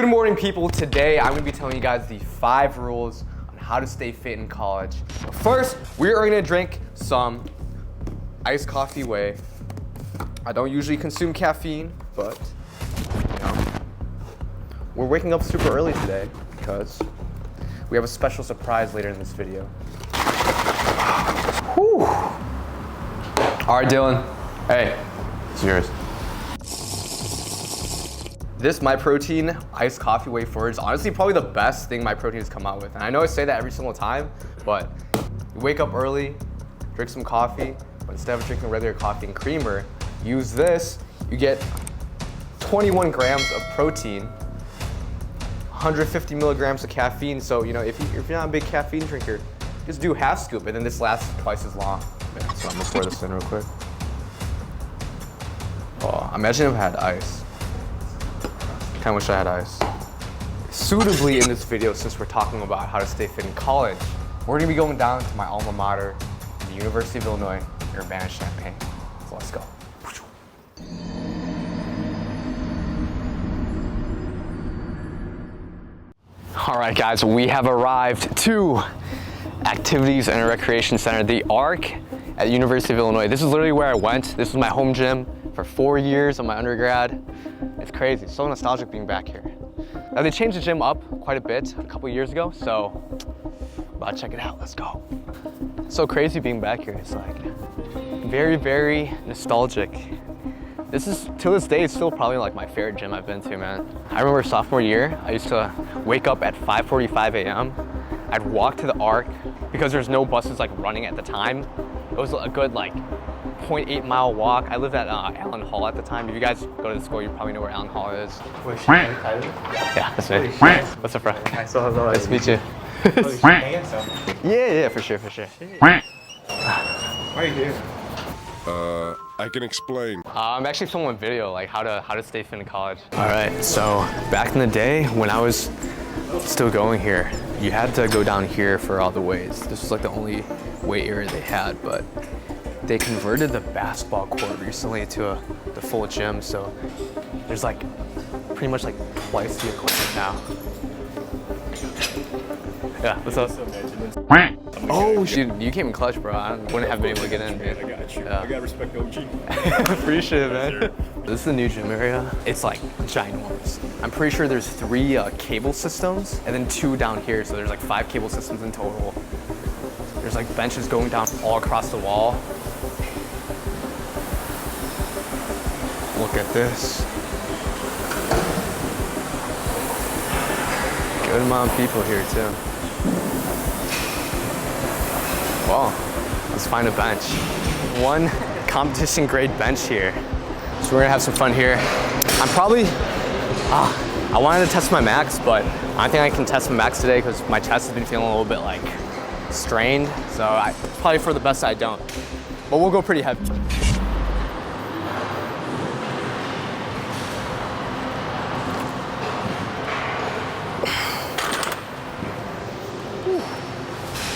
Good morning, people. Today I'm going to be telling you guys the 5 rules on how to stay fit in college. But first, we are going to drink some iced coffee whey. I don't usually consume caffeine, but you know, we're waking up super early today because we have a special surprise later in this video. Whew. All right, Dylan. Hey, it's yours. This MyProtein iced coffee whey forward is honestly probably the best thing MyProtein has come out with. And I know I say that every single time, but you wake up early, drink some coffee, but instead of drinking regular coffee and creamer, use this. You get 21 grams of protein, 150 milligrams of caffeine. So, you know, if you're not a big caffeine drinker, just do half scoop, and then this lasts twice as long. So I'm gonna pour this in real quick. Oh, imagine if I had ice. Kinda wish I had ice. Suitably in this video, since we're talking about how to stay fit in college, we're gonna be going down to my alma mater, the University of Illinois, Urbana Champaign. So let's go. All right, guys, we have arrived to Activities and Recreation Center, the ARC at the University of Illinois. This is literally where I went. This was my home gym for 4 years of my undergrad. It's crazy, it's so nostalgic being back here. Now they changed the gym up quite a bit a couple years ago, so about to check it out, let's go. It's so crazy being back here. It's like very, very nostalgic. This is, till this day, it's still probably like my favorite gym I've been to, man. I remember sophomore year, I used to wake up at 5:45 a.m. I'd walk to the ARC because there's no buses like running at the time. It was a good like 0.8 mile walk. I lived at Allen Hall at the time. If you guys go to the school, you probably know where Allen Hall is. Yeah, that's me. What's up, bro? Nice to meet you. Yeah, for sure. What are you doing? I can explain. I'm actually filming a video, like how to stay fit in college. All right, so back in the day when I was still going here, you had to go down here for all the weights. This was like the only weight area they had, but they converted the basketball court recently to the full gym, so there's like pretty much like twice the equipment now. Yeah, what's up? Oh, dude, you came in clutch, bro. I wouldn't have been able to get in, dude. I got you. Yeah. I gotta respect OG. Appreciate it, man. This is the new gym area. It's like ginormous. I'm pretty sure there's 3 cable systems and then 2 down here, so there's like 5 cable systems in total. There's like benches going down all across the wall. Look at this. Good amount of people here too. Well, let's find a bench. One competition grade bench here. So we're gonna have some fun here. I'm probably, I wanted to test my max, but I don't think I can test my max today because my chest has been feeling a little bit like strained. So probably for the best I don't. But we'll go pretty heavy.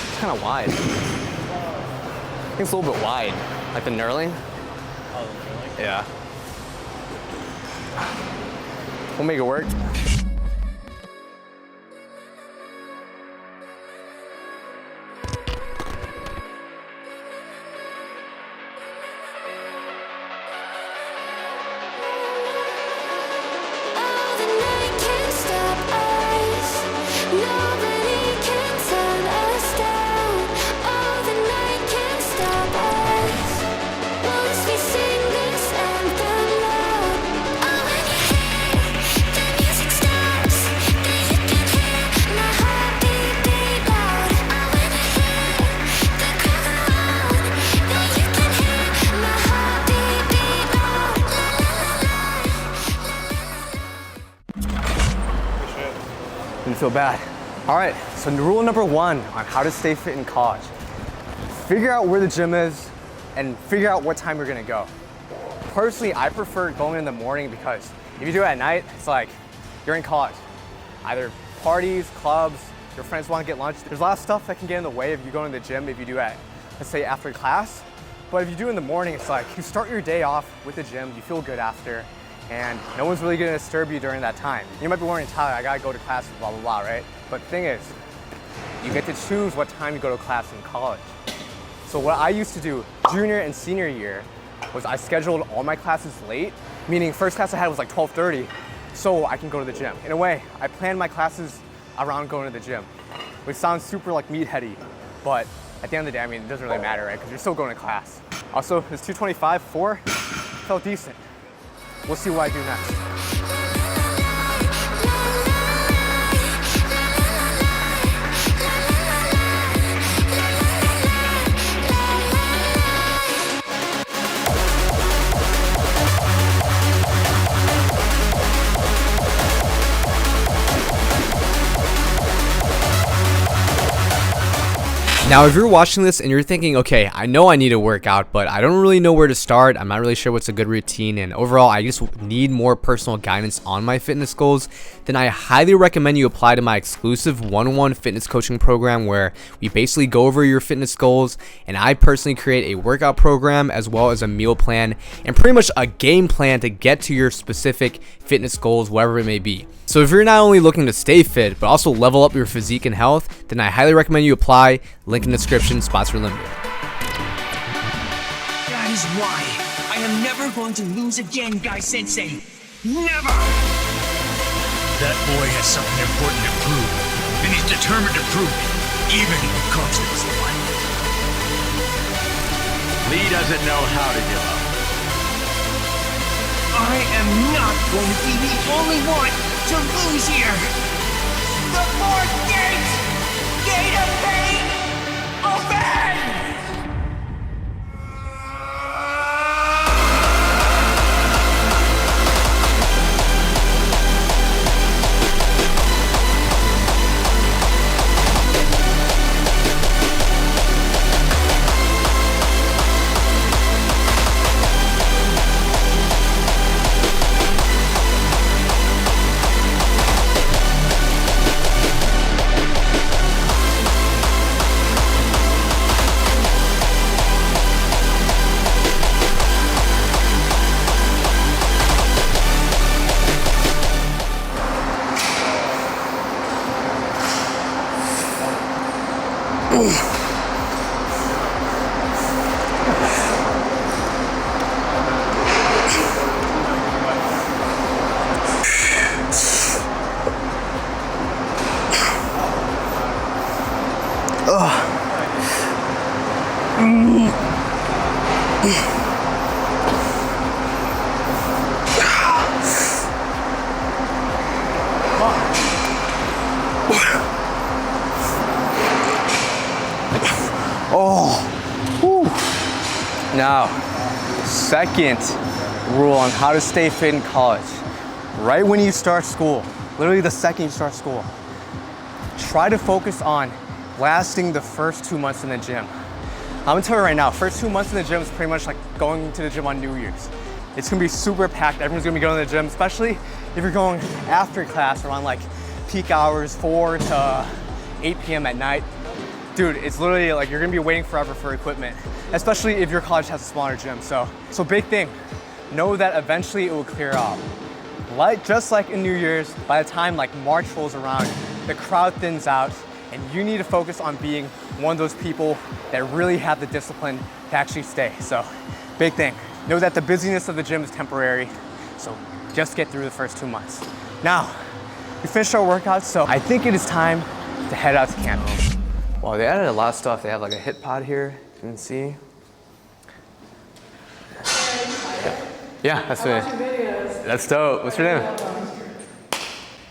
It's kind of wide. I think it's a little bit wide, like the knurling. Oh, the knurling? Yeah. We'll make it work. Didn't feel bad. All right, so rule number 1 on how to stay fit in college. Figure out where the gym is and figure out what time you're gonna go. Personally, I prefer going in the morning because if you do it at night, it's like you're in college. Either parties, clubs, your friends wanna get lunch. There's a lot of stuff that can get in the way of you going to the gym if you do it, let's say after class. But if you do it in the morning, it's like you start your day off with the gym, you feel good after, and no one's really gonna disturb you during that time. You might be wondering, Tyler, I gotta go to class, blah, blah, blah, right? But the thing is, you get to choose what time you go to class in college. So what I used to do junior and senior year was I scheduled all my classes late, meaning first class I had was like 12:30, so I can go to the gym. In a way, I planned my classes around going to the gym, which sounds super like meatheady, but at the end of the day, I mean, it doesn't really matter, right? Because you're still going to class. Also, this 225 4 felt decent. We'll see what I do next. Now, if you're watching this and you're thinking, okay, I know I need to work out, but I don't really know where to start. I'm not really sure what's a good routine. And overall, I just need more personal guidance on my fitness goals. Then I highly recommend you apply to my exclusive one-on-one fitness coaching program where we basically go over your fitness goals. And I personally create a workout program as well as a meal plan and pretty much a game plan to get to your specific fitness goals, whatever it may be. So if you're not only looking to stay fit, but also level up your physique and health, then I highly recommend you apply. Link in the description, spots are limited. That is why I am never going to lose again, Guy Sensei. Never! That boy has something important to prove, and he's determined to prove it, even if it costs him his life. Lee doesn't know how to give up. I am not going to be the only one to lose here! The fourth gate! Gate of pain! Open! Now, second rule on how to stay fit in college. Right when you start school, literally the second you start school, try to focus on lasting the first 2 months in the gym. I'm gonna tell you right now, first 2 months in the gym is pretty much like going to the gym on New Year's. It's gonna be super packed. Everyone's gonna be going to the gym, especially if you're going after class around like peak hours, 4 to 8 p.m. at night. Dude, it's literally like you're gonna be waiting forever for equipment, especially if your college has a smaller gym. So big thing, know that eventually it will clear out. Just like in New Year's, by the time like March rolls around, the crowd thins out and you need to focus on being one of those people that really have the discipline to actually stay. So big thing, know that the busyness of the gym is temporary. So just get through the first 2 months. Now, we finished our workout, so I think it is time to head out to campus. Wow, they added a lot of stuff. They have like a hit pod here, you can see. Yeah, that's me. That's dope. What's your name?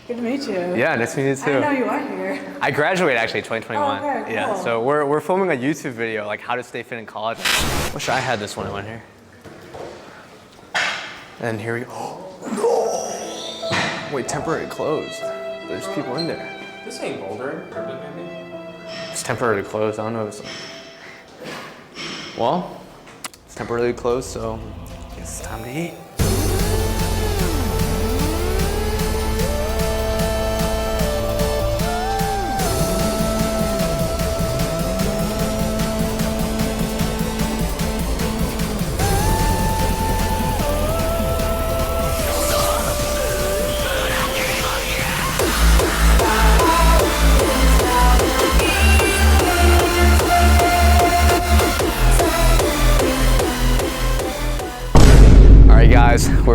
Good to meet you. Yeah, nice to meet you too. I know you are here. I graduated actually in 2021. Oh, okay, cool. Yeah, so we're filming a YouTube video like how to stay fit in college. Wish I had this when I went here. And here we go. No! Wait, temporary closed. There's people in there. This ain't Boulder, Urban maybe? It's temporarily closed. I don't know if it's. Well, it's temporarily closed, so I guess it's time to eat.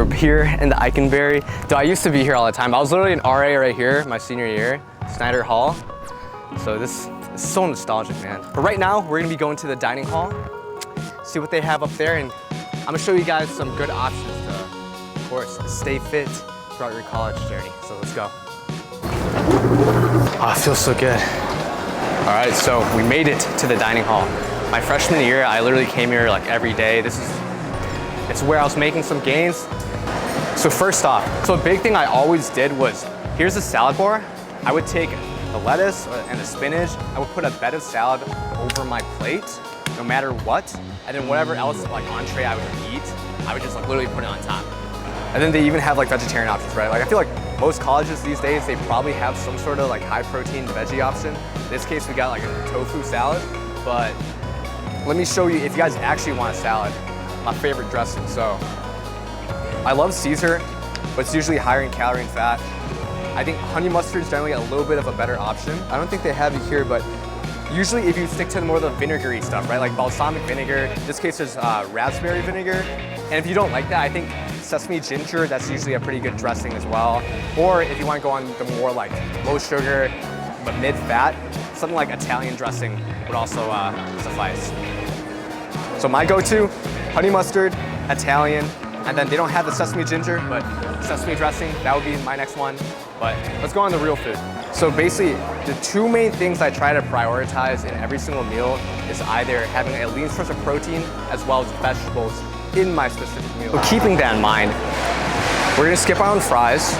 we're here in the Eikenberry. Though I used to be here all the time. I was literally an RA right here my senior year, Snyder Hall. So this is so nostalgic, man. But right now, we're gonna be going to the dining hall, see what they have up there, and I'm gonna show you guys some good options to, of course, stay fit throughout your college journey. So let's go. Oh, it feels so good. All right, so we made it to the dining hall. My freshman year, I literally came here like every day. It's where I was making some gains. So first off, so a big thing I always did was, here's a salad bar. I would take the lettuce and the spinach, I would put a bed of salad over my plate, no matter what. And then whatever else, like entree I would eat, I would just like literally put it on top. And then they even have like vegetarian options, right? Like I feel like most colleges these days, they probably have some sort of like high protein veggie option. In this case, we got like a tofu salad, but let me show you, if you guys actually want a salad, my favorite dressing. So I love Caesar, but it's usually higher in calorie and fat. I think honey mustard is generally a little bit of a better option. I don't think they have it here, but usually if you stick to more of the vinegary stuff, right? Like balsamic vinegar, in this case there's raspberry vinegar. And if you don't like that, I think sesame ginger, that's usually a pretty good dressing as well. Or if you want to go on the more like low sugar, but mid-fat, something like Italian dressing would also suffice. So my go-to, honey mustard, Italian, and then they don't have the sesame ginger, but sesame dressing, that would be my next one. But let's go on the real food. So basically, the two main things I try to prioritize in every single meal is either having a lean source of protein as well as vegetables in my specific meal. So keeping that in mind, we're gonna skip out on fries.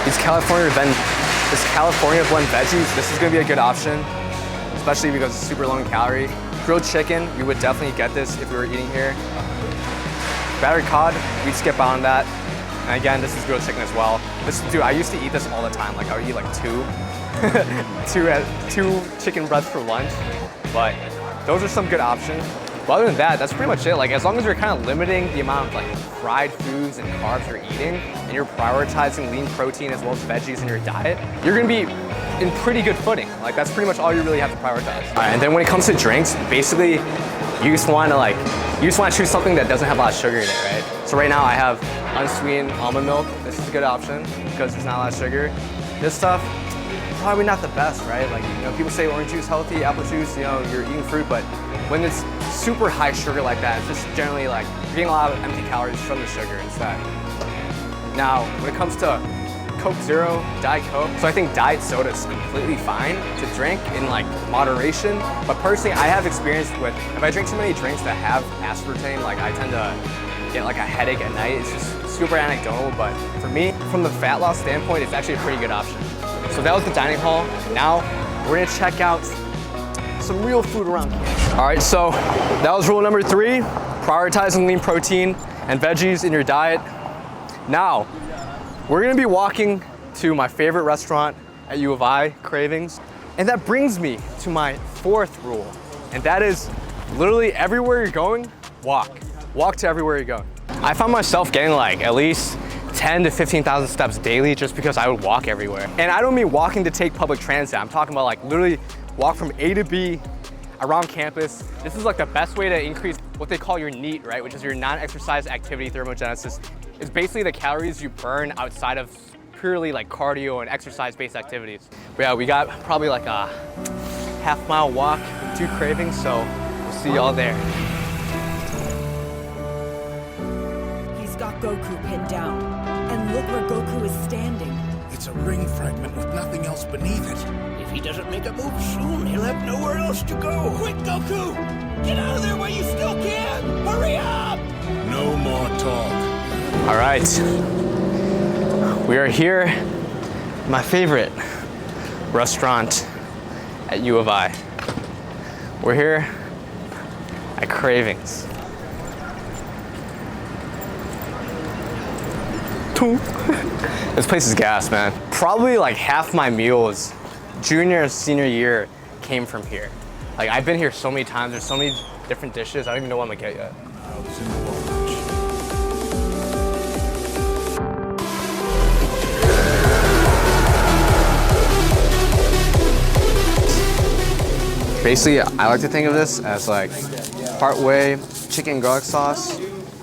This California blend veggies, this is gonna be a good option, especially because it's super low in calorie. Grilled chicken, we would definitely get this if we were eating here. Battered cod, we'd skip out on that. And again, this is grilled chicken as well. Dude, I used to eat this all the time. Like I would eat like two chicken breasts for lunch. But those are some good options. But other than that, that's pretty much it. Like as long as you're kind of limiting the amount of like fried foods and carbs you're eating, and you're prioritizing lean protein as well as veggies in your diet, you're gonna be in pretty good footing. Like that's pretty much all you really have to prioritize. All right, and then when it comes to drinks, basically, you just want to choose something that doesn't have a lot of sugar in it, right? So right now I have unsweetened almond milk. This is a good option because there's not a lot of sugar. This stuff, probably not the best, right? Like, you know, people say orange juice healthy, apple juice, you know, you're eating fruit, but when it's super high sugar like that, it's just generally like, you're getting a lot of empty calories from the sugar instead. Now, when it comes to Coke Zero, Diet Coke, so I think diet soda is completely fine to drink in like moderation, but personally I have experience with, if I drink too many drinks that have aspartame, like I tend to get like a headache at night. It's just super anecdotal, but for me, from the fat loss standpoint, it's actually a pretty good option. So that was the dining hall. Now we're gonna check out some real food around here. All right, so that was rule number 3, prioritizing lean protein and veggies in your diet. Now, we're gonna be walking to my favorite restaurant at U of I, Cravings. And that brings me to my 4th rule. And that is literally everywhere you're going, walk. Walk to everywhere you're going. I found myself getting like at least 10 to 15,000 steps daily just because I would walk everywhere. And I don't mean walking to take public transit. I'm talking about like literally walk from A to B around campus. This is like the best way to increase what they call your NEAT, right? Which is your non-exercise activity thermogenesis. It's basically the calories you burn outside of purely like cardio and exercise-based activities. But yeah, we got probably like a half-mile walk to Cravings, so we'll see y'all there. He's got Goku pinned down, and look where Goku is standing. It's a ring fragment with nothing else beneath it. If he doesn't make a move soon, he'll have nowhere else to go. Quick, Goku! Get out of there while you still can! Hurry up! No more talk. All right, we are here at my favorite restaurant at U of I. We're here at Cravings. This place is gas, man. Probably like half my meals, junior and senior year, came from here. Like I've been here so many times, there's so many different dishes, I don't even know what I'm gonna get yet. Basically, I like to think of this as like part way chicken garlic sauce,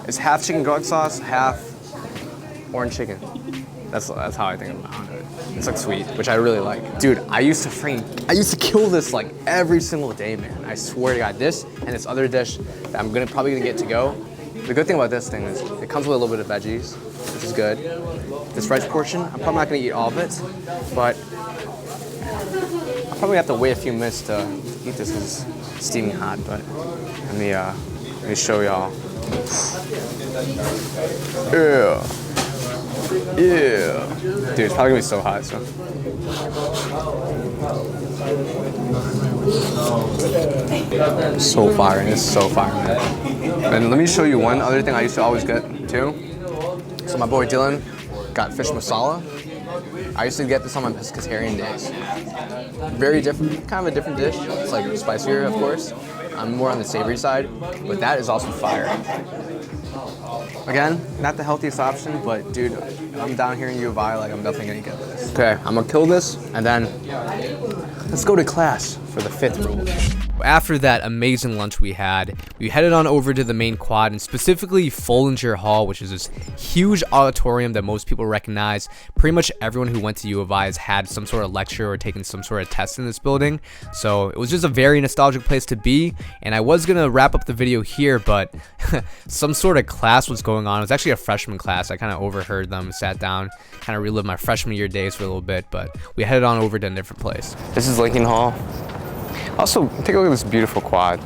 It's half chicken garlic sauce, half orange chicken. That's how I think about it. It's like sweet, which I really like. Dude, I used to kill this like every single day, man. I swear to God, this and this other dish that I'm probably gonna get to go. The good thing about this thing is it comes with a little bit of veggies, which is good. This rice portion, I'm probably not gonna eat all of it, but I'll probably have to wait a few minutes to eat this because it's steaming hot, but let me show y'all. Yeah. Yeah. Dude, it's probably gonna be so hot, so. So fire, it's so fire, man. And let me show you one other thing I used to always get too. So my boy Dylan got fish masala. I used to get this on my pescatarian days. Very different, kind of a different dish. It's like spicier, of course. I'm more on the savory side, but that is also fire. Again, not the healthiest option, but dude, I'm down here in U of I, like I'm definitely gonna get this. Okay, I'm gonna kill this, and then let's go to class for the 5th rule. After that amazing lunch we had, we headed on over to the main quad, and specifically Foley Hall, which is this huge auditorium that most people recognize. Pretty much everyone who went to U of I has had some sort of lecture or taken some sort of test in this building. So it was just a very nostalgic place to be, and I was gonna wrap up the video here, but some sort of class was going on. It was actually a freshman class. I kind of overheard them, sat down, kind of relived my freshman year days for a little bit, but we headed on over to a different place. This is Lincoln Hall. Also, take a look at this beautiful quad.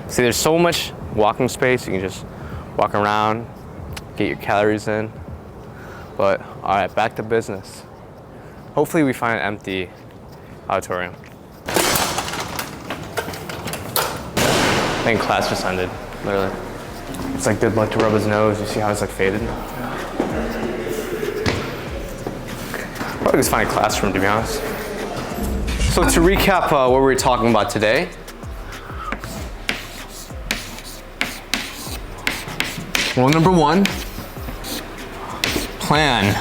See, there's so much walking space. You can just walk around, get your calories in. But, all right, back to business. Hopefully we find an empty auditorium. I think class just ended, literally. It's like good luck to rub his nose. You see how it's like faded? Probably just find a classroom, to be honest. So to recap what we were talking about today. Rule number 1, plan.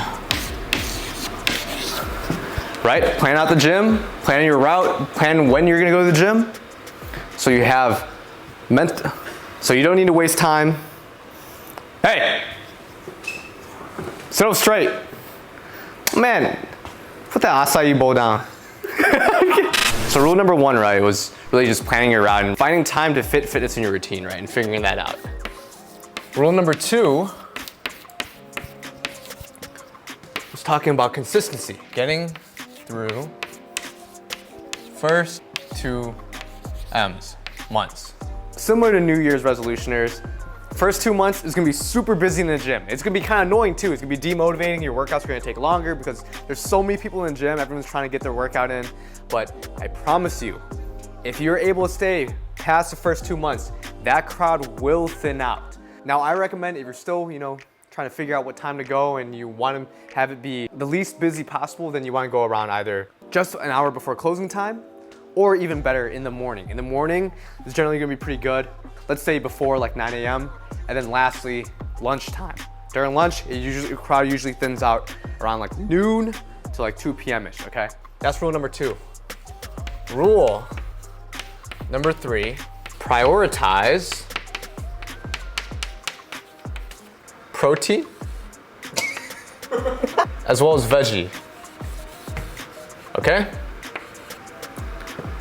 Right? Plan out the gym, plan your route, plan when you're gonna go to the gym. So you have so you don't need to waste time. Hey! Sit up straight. Man, put that acai bowl down. So rule number 1, right, was really just planning your route and finding time to fit fitness in your routine, right, and figuring that out. Rule number 2 was talking about consistency, getting through first 2 M's, months. Similar to New Year's resolutioners, first 2 months is gonna be super busy in the gym. It's gonna be kind of annoying too. It's gonna be demotivating. Your workouts are gonna take longer because there's so many people in the gym. Everyone's trying to get their workout in. But I promise you, if you're able to stay past the first 2 months, that crowd will thin out. Now, I recommend if you're still, trying to figure out what time to go and you want to have it be the least busy possible, then you want to go around either just an hour before closing time or even better in the morning. In the morning, it's generally gonna be pretty good. Let's say before like 9 a.m. And then lastly, lunchtime. During lunch, the crowd usually thins out around like noon to like 2 p.m.-ish, okay? That's rule number 2. Rule number 3, prioritize protein as well as veggie, okay?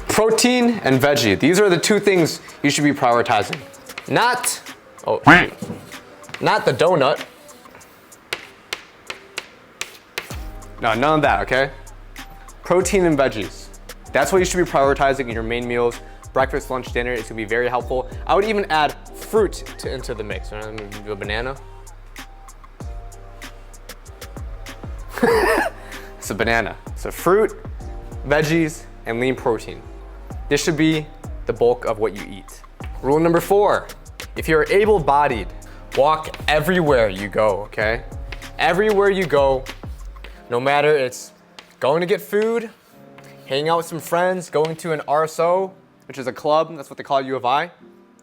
Protein and veggie, these are the 2 things you should be prioritizing. Not the donut. No, none of that, okay? Protein and veggies. That's what you should be prioritizing in your main meals. Breakfast, lunch, dinner, it's gonna be very helpful. I would even add fruit into the mix. I'm gonna do a banana. It's a banana. So fruit, veggies, and lean protein. This should be the bulk of what you eat. Rule number 4, if you're able-bodied, walk everywhere you go, okay? Everywhere you go, no matter it's going to get food, hanging out with some friends, going to an RSO, which is a club, that's what they call U of I. You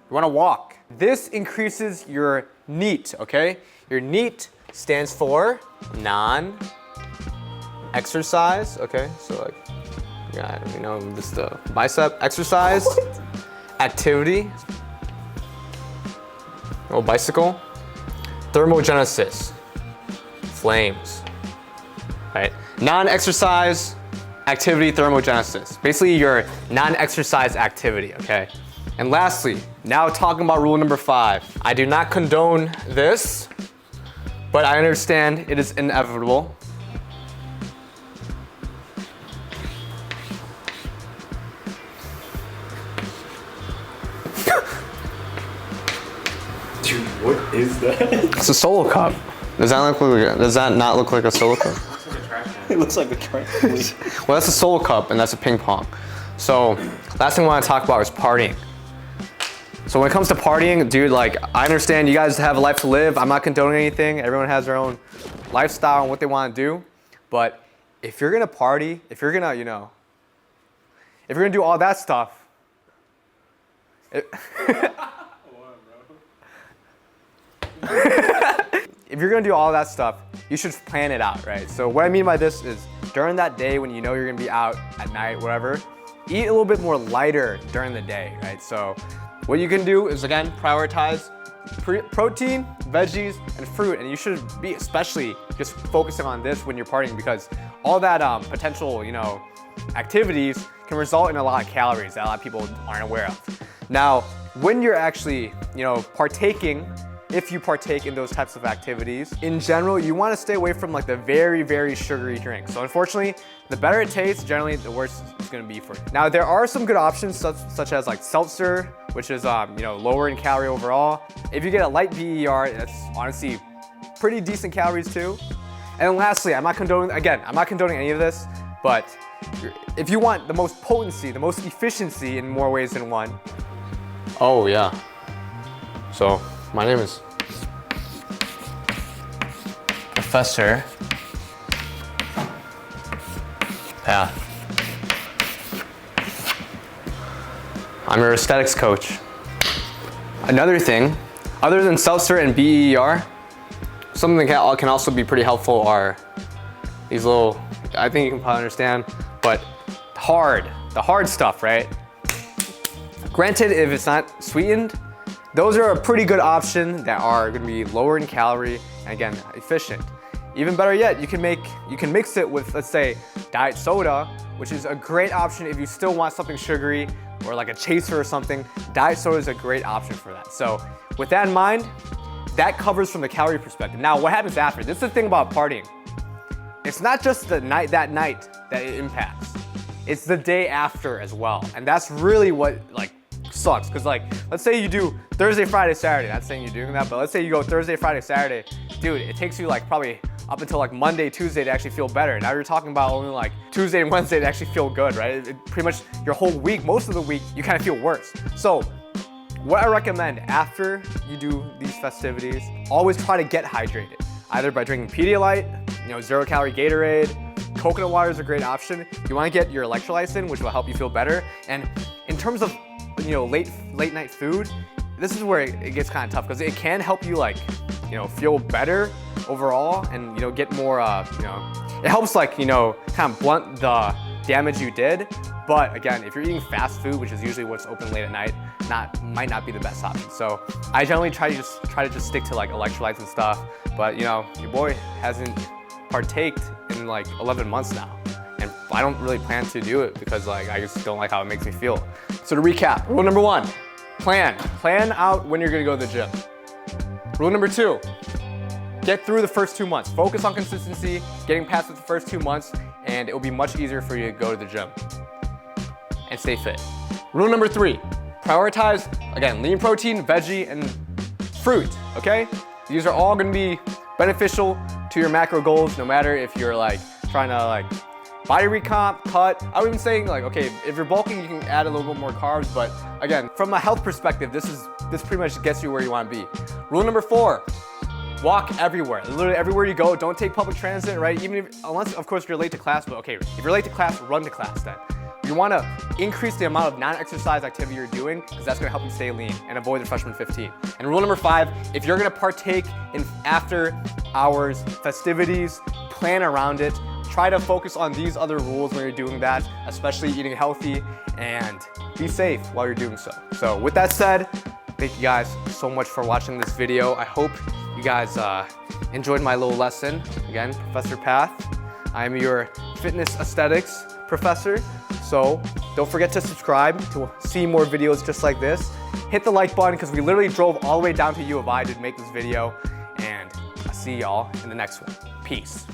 wanna walk. This increases your NEAT, okay? Your NEAT stands for non-exercise, okay? So like, yeah, just bicep exercise, activity, little bicycle. Thermogenesis, flames, right? Non-exercise activity thermogenesis. Basically your non-exercise activity, okay? And lastly, now talking about rule number 5. I do not condone this, but I understand it is inevitable. Dude, what is that? It's a solo cup. Does that not look like a solo cup? It looks like a trash. Well, that's a solo cup and that's a ping pong. So, last thing I want to talk about is partying. So when it comes to partying, dude, like, I understand you guys have a life to live. I'm not condoning anything. Everyone has their own lifestyle and what they want to do. But if you're gonna party, if you're gonna, if you're gonna do all that stuff, if you're gonna do all that stuff, you should plan it out, right? So what I mean by this is during that day when you know you're gonna be out at night, whatever, eat a little bit more lighter during the day, right? So what you can do is, again, prioritize protein, veggies, and fruit. And you should be especially just focusing on this when you're partying because all that potential, activities can result in a lot of calories that a lot of people aren't aware of. Now, when you're actually, partaking, if you partake in those types of activities, in general, you want to stay away from like the very, very sugary drinks. So unfortunately, the better it tastes, generally the worse it's going to be for you. Now, there are some good options such as like seltzer, which is lower in calorie overall. If you get a light BER, that's honestly pretty decent calories too. And then lastly, I'm not condoning any of this, but if you want the most potency, the most efficiency in more ways than one. Oh yeah. So my name is Professor Path. I'm your aesthetics coach. Another thing, other than seltzer and BER, something that can also be pretty helpful are these little, I think you can probably understand, but the hard stuff, right? Granted, if it's not sweetened, those are a pretty good option that are gonna be lower in calorie and again, efficient. Even better yet, you can mix it with, let's say, diet soda, which is a great option if you still want something sugary or like a chaser or something. Diet soda is a great option for that. So with that in mind, that covers from the calorie perspective. Now, what happens after? This is the thing about partying. It's not just that night that it impacts. It's the day after as well. And that's really what sucks. Cause let's say you do Thursday, Friday, Saturday. Not saying you're doing that, but let's say you go Thursday, Friday, Saturday. Dude, it takes you probably up until Monday, Tuesday to actually feel better. Now you're talking about only Tuesday and Wednesday to actually feel good, right? Pretty much your whole week, most of the week, you kind of feel worse. So what I recommend after you do these festivities, always try to get hydrated. Either by drinking Pedialyte, 0 calorie Gatorade, coconut water is a great option. You want to get your electrolytes in, which will help you feel better. And in terms of late night food, this is where it gets kind of tough because it can help you feel better overall and get more it helps kind of blunt the damage you did. But again, if you're eating fast food, which is usually what's open late at night, might not be the best option. So I generally try to just stick to electrolytes and stuff. But your boy hasn't partaked in 11 months now. And I don't really plan to do it because I just don't like how it makes me feel. So to recap, rule number 1, plan out when you're gonna go to the gym. Rule number 2, get through the first 2 months. Focus on consistency, getting past the first 2 months, and it will be much easier for you to go to the gym and stay fit. Rule number 3, prioritize, again, lean protein, veggie, and fruit, okay? These are all gonna be beneficial to your macro goals, no matter if you're trying to body recomp, cut. I would even say okay, if you're bulking, you can add a little bit more carbs, but again, from a health perspective, this pretty much gets you where you want to be. Rule number 4, walk everywhere. Literally everywhere you go. Don't take public transit, right? Unless of course you're late to class, but okay, if you're late to class, run to class then. You want to increase the amount of non-exercise activity you're doing because that's going to help you stay lean and avoid the freshman 15. And rule number 5, if you're going to partake in after hours festivities, plan around it. Try to focus on these other rules when you're doing that, especially eating healthy, and be safe while you're doing so. So with that said, Thank you guys so much for watching this video. I hope you guys enjoyed my little lesson. Again, Professor Path. I am your fitness aesthetics professor. So don't forget to subscribe to see more videos just like this. Hit the like button because we literally drove all the way down to U of I to make this video. And I'll see y'all in the next one. Peace.